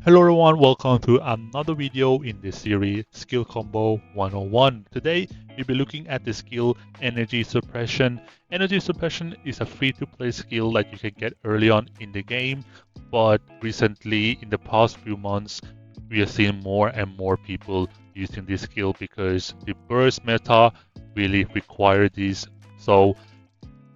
Hello everyone, welcome to another video in this series, Skill Combo 101. Today, we'll be looking at the skill Energy Suppression. Energy Suppression is a free-to-play skill that you can get early on in the game, but recently, in the past few months, we are seeing more and more people using this skill because the burst meta really require this. So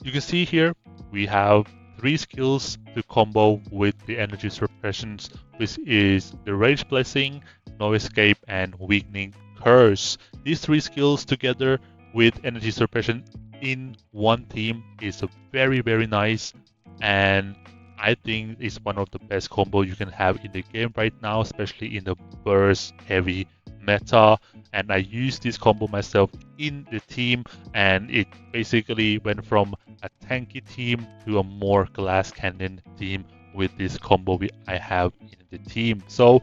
you can see here we have three skills to combo with the energy suppressions, which is the Rage Blessing, No Escape, and Weakening Curse. These three skills together with energy suppression in one team is a very nice, and I think it's one of the best combo you can have in the game right now, especially in the burst heavy meta. And I used this combo myself in the team, and it basically went from a tanky team to a more glass cannon team with this combo I have in the team. So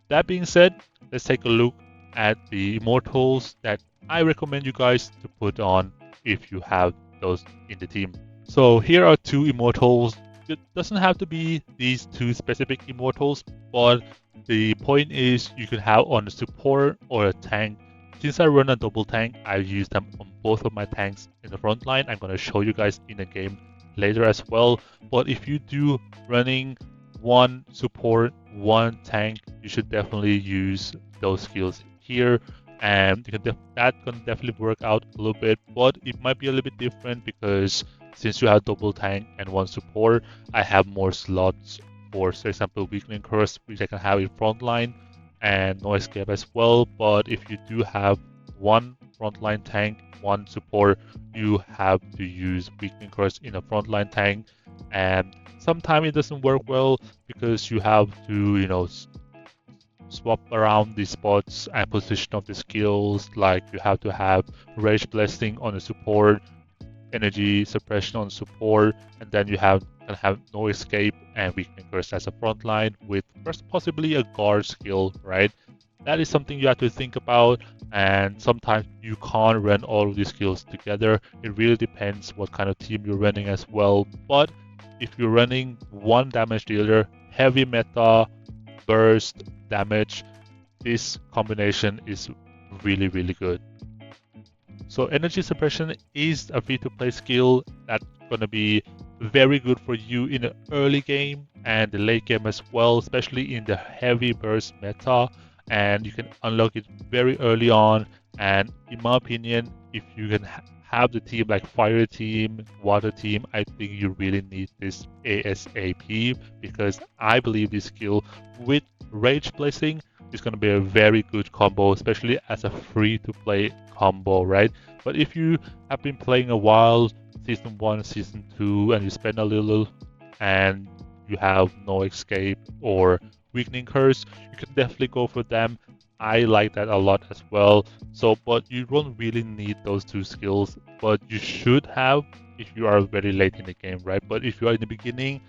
that being said, let's take a look at the Immortals that I recommend you guys to put on if you have those in the team. So here are two Immortals. It doesn't have to be these two specific Immortals, but the point is you can have on a support or a tank. Since I run a double tank, I use them on both of my tanks in the front line. I'm going to show you guys in the game later as well. But if you do running one support, one tank, you should definitely use those skills here. And that can definitely work out a little bit, but it might be a little bit different because since you have double tank and one support, I have more slots for example, Weakening Curse, which I can have in frontline, and No Escape as well. But if you do have one frontline tank, one support, you have to use Weakening Curse in a frontline tank. And sometimes it doesn't work well because you have to, swap around the spots and position of the skills. Like you have to have Rage Blessing on the support, energy suppression on support, and then you can have No Escape and Weakening Curse as a frontline with possibly a guard skill, right? That is something you have to think about, and sometimes you can't run all of these skills together. It really depends what kind of team you're running as well. But if you're running one damage dealer, heavy meta, burst, damage, this combination is really good. So energy suppression is a free-to-play skill that's gonna be very good for you in the early game and the late game as well, especially in the heavy burst meta. And you can unlock it very early on. And in my opinion, if you can have the team like fire team, water team, I think you really need this ASAP because I believe this skill with Rage Blessing is going to be a very good combo, especially as a free-to-play combo, right? But if you have been playing a while, season 1, season 2, and you spend a little and you have No Escape or Weakening Curse, you can definitely go for them. I like that a lot as well. So, but you don't really need those two skills, but you should have if you are very late in the game, right? But if you are in the beginning,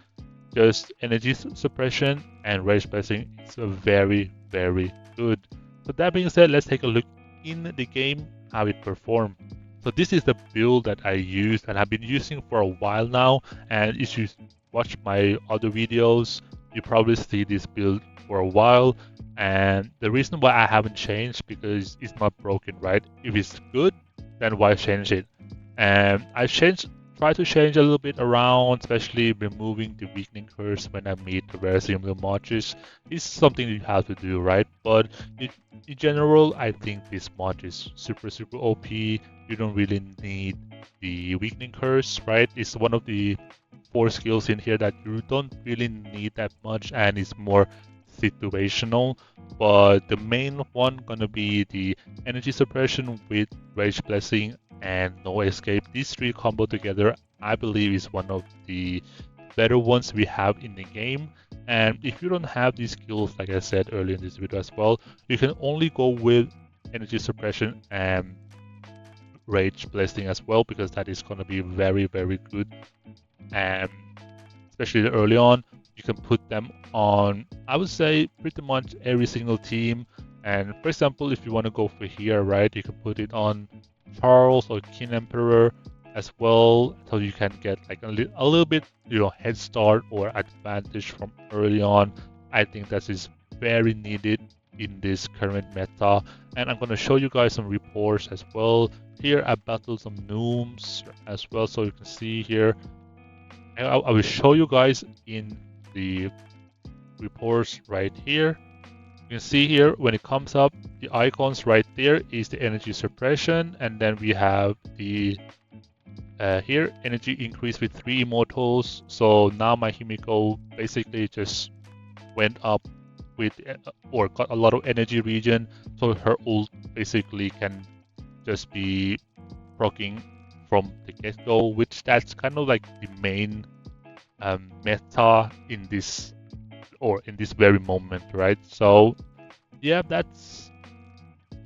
just energy suppression and Rage Blessing is very good. So that being said, let's take a look in the game how it performed. So this is the build that I used and I've been using for a while now. And if you watch my other videos, you probably see this build for a while. And the reason why I haven't changed because it's not broken, right? If it's good, then why change it? And I try to change a little bit around, especially removing the Weakening Curse when I meet the very similar matches. This is something you have to do, right? But in general, I think this mod is super OP. You don't really need the Weakening Curse, right? It's one of the 4 skills in here that you don't really need that much, and it's more situational. But the main one gonna be the energy suppression with Rage Blessing and No Escape. These 3 combo together, I believe, is one of the better ones we have in the game. And if you don't have these skills, like I said earlier in this video as well, you can only go with energy suppression and Rage Blessing as well, because that is going to be very good. And especially early on, you can put them on, I would say, pretty much every single team. And for example, if you want to go for here, right, you can put it on Charles or King Emperor as well, so you can get like a little bit, head start or advantage from early on. I think that is very needed in this current meta, and I'm going to show you guys some reports as well. Here I battled some Nooms as well, so you can see here. I will show you guys in the reports right here. You can see here when it comes up, the icons right there is the energy suppression, and then we have the here energy increase with 3 immortals. So now my Himiko basically just went up with or got a lot of energy regen, so her ult basically can just be proccing from the get-go, which that's kind of like the main meta in this very moment, right? So yeah, that's,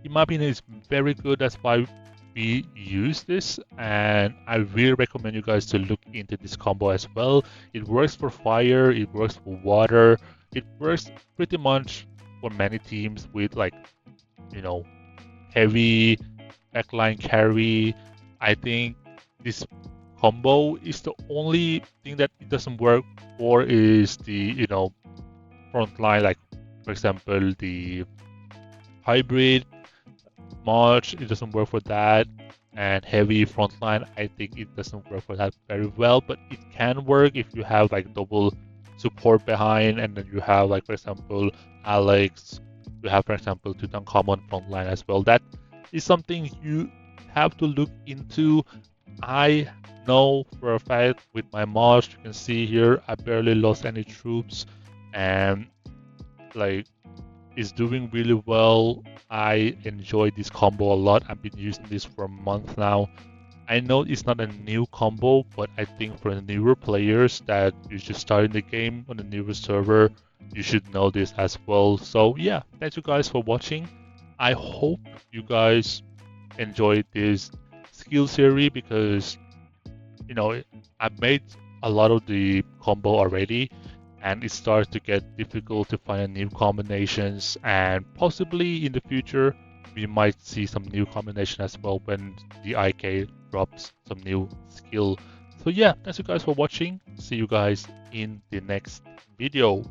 in my opinion, is very good. That's why we use this, and I really recommend you guys to look into this combo as well. It works for fire, it works for water, it works pretty much for many teams with, like, you know, heavy backline carry. I think this combo is the only thing that it doesn't work for is the, you know, front line, like for example the hybrid March, it doesn't work for that, and heavy frontline, I think it doesn't work for that very well, but it can work if you have like double support behind, and then you have, like for example Alex, you have for example Tutankhamun frontline as well. That is something you have to look into. I know for a fact with my March, you can see here I barely lost any troops, and like is doing really well. I enjoy this combo a lot. I've been using this for a month now. I know it's not a new combo, but I think for the newer players that you're just starting the game on a newer server, you should know this as well. So yeah, thank you guys for watching. I hope you guys enjoyed this skill series, because you know I've made a lot of the combo already, and it starts to get difficult to find new combinations, and possibly in the future we might see some new combination as well when the IK drops some new skill. So yeah, thanks you guys for watching. See you guys in the next video.